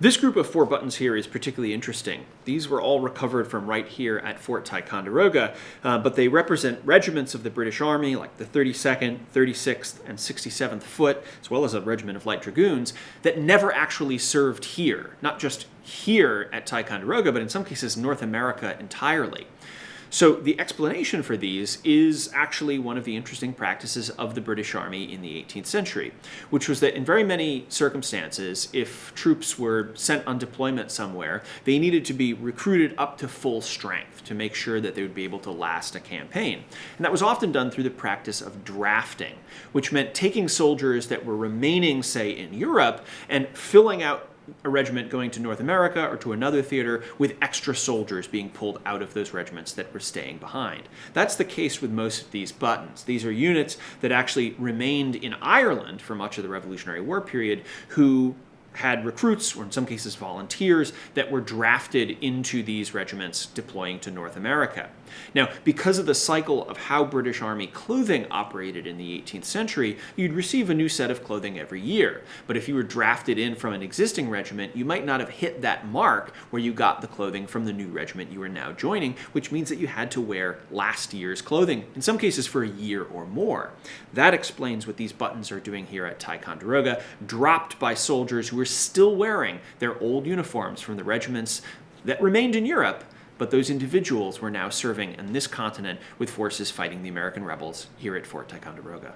This group of 4 buttons here is particularly interesting. These were all recovered from right here at Fort Ticonderoga, but they represent regiments of the British Army, like the 32nd, 36th, and 67th Foot, as well as a regiment of light dragoons, that never actually served here. Not just here at Ticonderoga, but in some cases North America entirely. So the explanation for these is actually one of the interesting practices of the British Army in the 18th century, which was that in very many circumstances, if troops were sent on deployment somewhere, they needed to be recruited up to full strength to make sure that they would be able to last a campaign. And that was often done through the practice of drafting, which meant taking soldiers that were remaining, say, in Europe and filling out a regiment going to North America or to another theater with extra soldiers being pulled out of those regiments that were staying behind. That's the case with most of these buttons. These are units that actually remained in Ireland for much of the Revolutionary War period who had recruits, or in some cases volunteers, that were drafted into these regiments deploying to North America. Now, because of the cycle of how British Army clothing operated in the 18th century, you'd receive a new set of clothing every year. But if you were drafted in from an existing regiment, you might not have hit that mark where you got the clothing from the new regiment you were now joining, which means that you had to wear last year's clothing, in some cases for a year or more. That explains what these buttons are doing here at Ticonderoga, dropped by soldiers who were still wearing their old uniforms from the regiments that remained in Europe, but those individuals were now serving in this continent with forces fighting the American rebels here at Fort Ticonderoga.